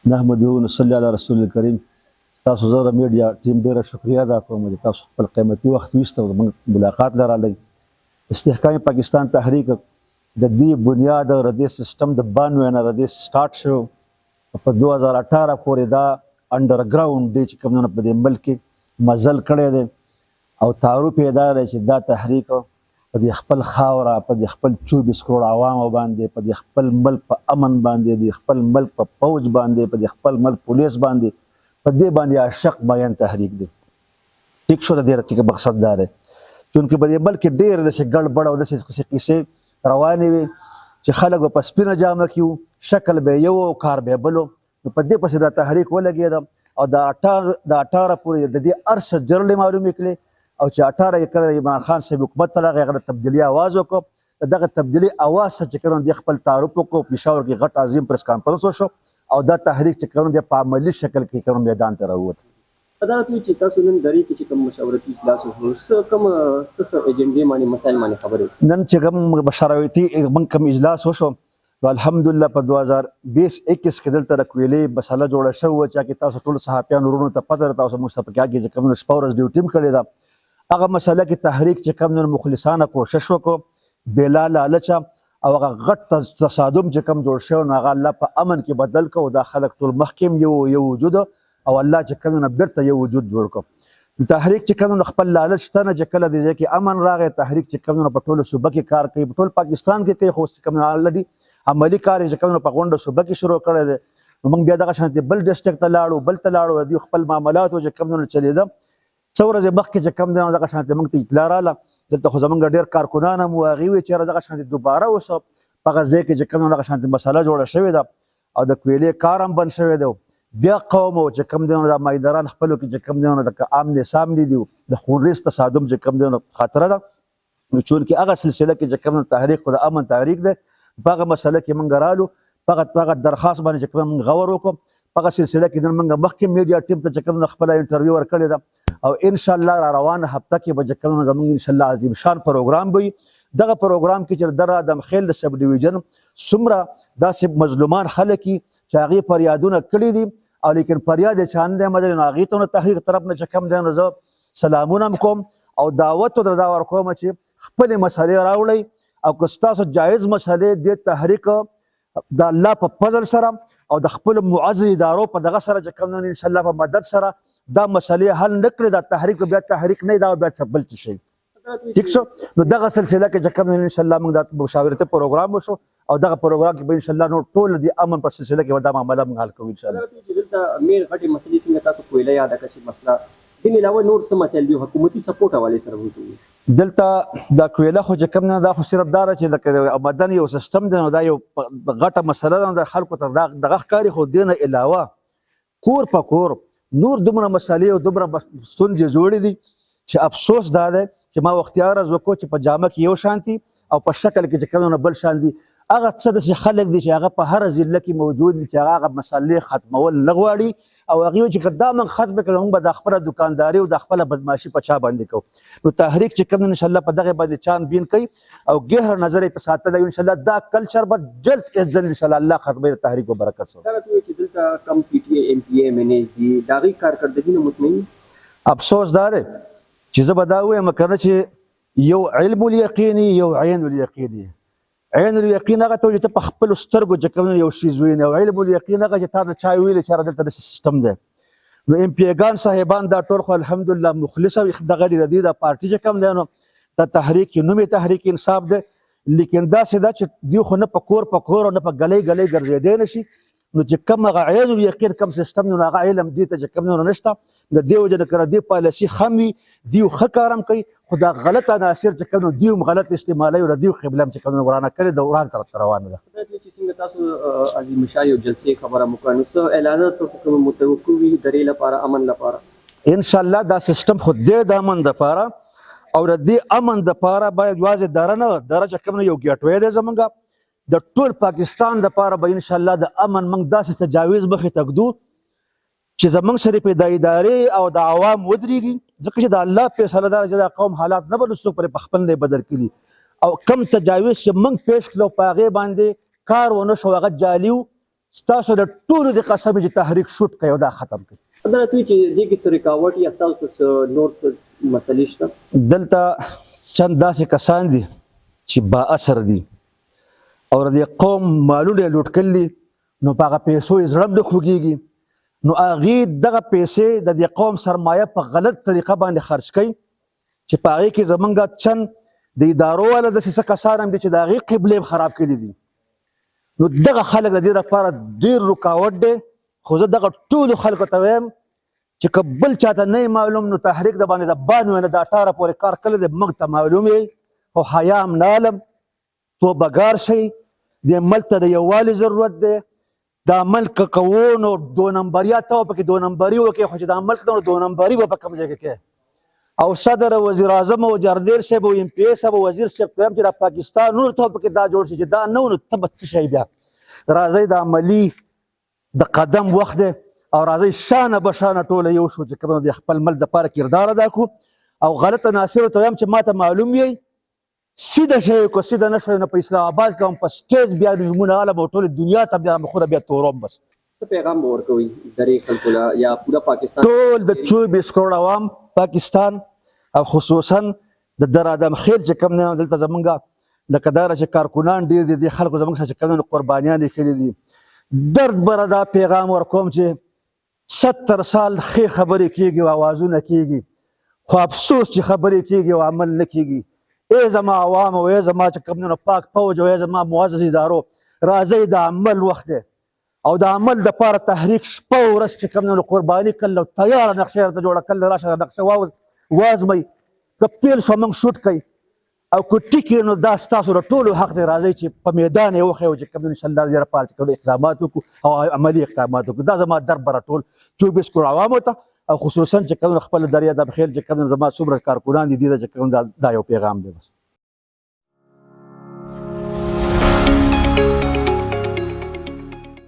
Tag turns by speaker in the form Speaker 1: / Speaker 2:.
Speaker 1: نحمده ونصلي علی رسول الکریم. تاسو زه د میډیا ټیم ډیره شکریا ادا کوم چې تاسو خپل قیمتي وخت ویسته زموږ ملاقات لرالی. استحکام پاکستان تحریک د دې بنیاد او د دې سیستم د 92 نه د دې سٹارټ شو په 2018 پورې دا انډرګراوند دی چې کوم نه په دې ملک کې مزل کړی دی او تعارف یې دا دی چې دا تحریک په دې خپل خاوره په دې خپل 24 کروڑ عوامو باندې په دې خپل ملک په امن باندې د خپل ملک په فوج باندې په دې خپل ملک پولیس باندې په دې باندې عاشق بیان تحریک دی. ټیک شو د دې راتګ مقصد دا دی چونکې په دې ملک ډېر د ګډوډ او د قصې روانې وي چې خلک په سپینه جامه کې شکل به یو او کار به بلو. په دې پسې دا تحریک ولګېده او د 18 پورې د دې ارس جرل معلومې کړې او چې 18 یې کړه عمران خان صاحب حکومت ته راغی هغه د تبدیلي اواز وکړ. دغه تبدیلي اواز څخه چې کوم د خپل تعارف وکړو پېښور کې غټ عظیم پریس کانفرنس وشو او دا تحریک چې کوم د په عملی شکل کې کوم میدان ته راووت.
Speaker 2: دا چې تاسو نن درې کې چې کوم مشاورتي اجلاس وکړو څه کوم ایجنډې باندې مسایل باندې خبرې
Speaker 1: نن چې کوم مشاورتي کوم اجلاس وشو الحمدلله په 2020-21 کې دلته د کویلې مسله جوړه شوه چې تاسو ټول صحافیان ورونو ته پته تاسو موږ ته پکې چې کوم سپورز ډیوټي کړی دا هغه مسله کې تحریک چې کوم نن مخلصانه کوشش وکړو بلا لالچ او هغه غټ تصادم چې کوم جوړ شو نو هغه الله په امن کې بدل کو دا خلک ټول مخکیم یو وجود او الله چې کوم نه بیرته یو وجود جوړ کو. تحریک چې کوم خپل لالچ ته نه چې کله دی چې امن راغی تحریک چې کوم په ټولو صوبه کې کار کوي په ټول پاکستان کې کوي خو کوم الریډي عملی کار چې کوم په غونډه صوبه کې شروع کړی دی نو موږ بیا دغه شانتي بل ډسټریکټ ته لاړو بل ته لاړو دی خپل معاملات چې کوم نه چلیده څو ورځې مخکې چې کوم دی دغه شانتي موږ ته اطلاع رااله دلته خو زمونږ ډېر کارکنان هم واغې وي چې دغه شانتي دوباره اوس په هغه ځای کې چې کوم دغه شانتي مسله جوړه شوې ده او د کویلې کار هم بند شوی دی بیا قوم او چې کوم دی د مایدران خپلو کې چې کوم دی د امن سامنے دی د خونریز تصادم چې کوم دی خطر ده نو چونکې هغه سلسله کې چې کوم تحریک خو د امن تحریک ده په هغه مسله کې موږ رالو په هغه درخواست باندې چې کوم غور وکړو په هغه سلسله کې موږ مخکې میډیا ټیم ته چې کوم خپل انټرویو ورکړی ده او ان شاء الله را روانه هفته کې به چې کوم زموږ ان شاء الله عظیم شان پروګرام وي. دغه پروګرام کې چې در ادم خیل سب ډیویژن څومره داسې مظلومان خلک چې هغې فریادونه کړي دي او لیکن فریاد یې چا نه دی منلی نو هغې ته نو تحریک طرف نه چې کوم دی نو زه سلامونه هم کوم او دعوت ورته دا ورکوم چې خپلې مسلې راوړئ او که ستاسو جایز مسلې دې تحریک د الله په فضل سره او د خپل معزز ادارو په دغه سره چې کوم ان شاء الله په مدد سره دا مسلې حل نه کړي دا تحریک بیا تحریک نه دا بیا څه بل څه شي. ٹھیک شو نو دغه سلسله کې چې کوم ان شاء الله موږ د مشاورتي پروګرام وشو او دغه پروګرام کې به ان شاء الله نو ټول د امن په سلسله کې دا معامله موږ حل کوو ان شاء الله.
Speaker 2: دلته میر غټي مسلې څنګه تاسو کویله یاد کړئ مسله دین علاوه نور څه مسایل دي حکومتي سپورټ حواله سره وځي
Speaker 1: دلته دا کویله خو چې کوم نه دا خو صرف دا چې د مدن یو سیستم دی نو دا یو غټه مسله ده د خلکو تر دغه ښکاري خو دینه علاوه کور په کور نور دومره مسالې او دومره ستونزې جوړې دي چې افسوس دا دی چې ما وختي عرض وکړو چې په جامه کې یو شانتي او په شکل کې چې کوم بل شان دي هغه څه داسې خلک دي چې هغه په هره ضلع کې موجود دي چې هغه مسالې ختمول نه غواړي او هغې چې که دا موږ ختمه کړو موږ به د خپله دکانداري او د خپله بدماشي په چا باندې کوو نو تحریک چې کوم انشاءالله په دغې باندې چان بین کوي او ګهر نظر یې په ساتلی انشاءالله دا کلچر به جلد از جلد انشاءالله الله ختموي د تحریک په برکت سره.
Speaker 2: دا راته چې دلته کم پی ټي اي ایم پي اي منیج دي د هغې کارکردګي نه مطمئن
Speaker 1: افسوس دا دی چې زه به دا ووایم که نه چې یو علم الیقیني یو عین الیقیني عین الیقین هغه ته چې ته په خپلو سترګو چې کوم یو شی وینې او علم الیقین هغه چې تا ته چا ویلي چې دلته داسې سیستم دی نو ایم پی ګان صاحبان دا ټول خو الحمدلله مخلص او دغه ردي دا پارټي چې کوم دی نو د تحریک نوم یې تحریک انصاف دی لیکن داسې دا چې دوی خو نه په کور او نه په ګلی ګرځېدی نه شي نو چې کوم هغه عین الیقین کوم سیستم نو هغه علم دې ته چې کوم نو نشته د دې وجه نه که دې پالیسي خم وي دوی ښه کار هم کوي خو دا غلط عناصر چې کوم دوی هم غلط استعمالوي او د دوی قبله هم چې کوم ورانه کړې د وران طرف ته روانه ده.
Speaker 2: چې څنګه تاسو عظیم شاه یو جلسې خبره مو کړه نو څه اعلانات کوم متوقع وي درې لپاره امن لپاره
Speaker 1: ان شاء الله دا سیستم خو دې د امن لپاره او د دې امن لپاره باید یوازې دره نه دره چې کوم یو ګیټوی دی زمونږ د ټول پاکستان لپاره به ان شاء الله د امن موږ داسې تجاویز مخې ته ږدو چې زمونږ سره په د ادارې او د عوام ودرېږي ځکه چې د الله فیصله ده چې د قوم حالات نه به نو څوک پرې په خپل نه بدل کړي او کم تجاویز چې موږ پیش کړو په هغې باندې کار ونه شو هغه جعلي ستاسو د ټولو د قسم چې تحریک شوټ کوي او دا ختم کوي.
Speaker 2: عدالت وی چې دې کې څه رکاوټ یا ستاسو څه نور څه مسلې شته؟
Speaker 1: دلته چند داسې کسان دي چې با اثر دي او د قوم مالونه یې لوټ کړي، نو په هغه پیسو یې زړه هم نه خوږېږي، نو هغې دغه پیسې د دې قوم سرمایه په غلط طریقه باندې خرج کوي چې په هغې کې زمونږ چند د ادارو والا داسې څه کسان هم دي چې د هغې قبلې هم خراب کړي دي. نو دغه خلک د دې لپاره ډېر رکاوټ دی. خو زه دغه ټولو خلکو ته وایم چې که بل چاته نه معلوم نو تحریک د باندې د بانو نه د 18 پورې کار کړی دی، موږ ته معلوم یې، خو حیا هم نه علم توبهګار شئ. دې ملک ته د یووالي ضرورت دی. دا ملک کوو نو دو نمبریا ته پکې دو نمبري وکړي، خو چې دا ملک ته نو دو نمبري به په کوم ځای کې کوي. او صدر وزیر اعظم او جردیر صاحب او ایم پی ای صاحب او وزیر صاحب ته هم چې دا پاکستان نور ته پکې دا جوړ شي چې دا نه و نو ته به څه شی بیا. راځئ د عملي د قدم وخت دی او راځئ شانه به شانه ټوله یو شو چې کوم د خپل ملک دپاره کردار ادا کړو. او غلط عناصرو ته وایم چې ما ته معلوم یې، سیده شی کو سیده نه شوی نو په اسلام آباد کې هم په سټیج بیا نومونه علم او ټولې دنیا ته بیا مخونه بیا توروم. بس
Speaker 2: څه پیغام به ورکوئ درې خلکو له یا پوره پاکستان
Speaker 1: ټول د 24 کروڑ عوام پاکستان او خصوصا د در ادم خیل چې کوم نه دلته زمونږ لکه دا چې کارکونان ډېر دي، دې خلکو زمونږ سره چې کوم قربانیان یې کړي دي، درد بره دا پیغام ورکوم چې 70 سال ښې خبرې کېږي او اوازونه کېږي، خو افسوس چې خبرې کېږي او عمل نه کېږي. ای زما عوام او ای زما چې کوم نه پاک فوج او ای زما معزز ادارو، راځئ د عمل وخت دی او د عمل دپاره تحریک شپه ورځ چې کوم نه قرباني کړل او تیاره نقشه درته جوړه کړل، راشه نقشه وازمئ. که پیل شو موږ شوټ کوي او که ټیکې نو دا ستاسو د ټولو حق دی. راځئ چې په میدان یې وښیو چې کوم انشاءالله د دې لپاره چې کوم اقدامات وکړو او عملي اقدامات وکړو. دا زما در بره ټول 24 کروڑ عوامو ته او خصوصا چې کوم خپل دریا د خیل چې کوم زما څومره کارکونان دي دې ته چې کوم دا یو پیغام دی. بس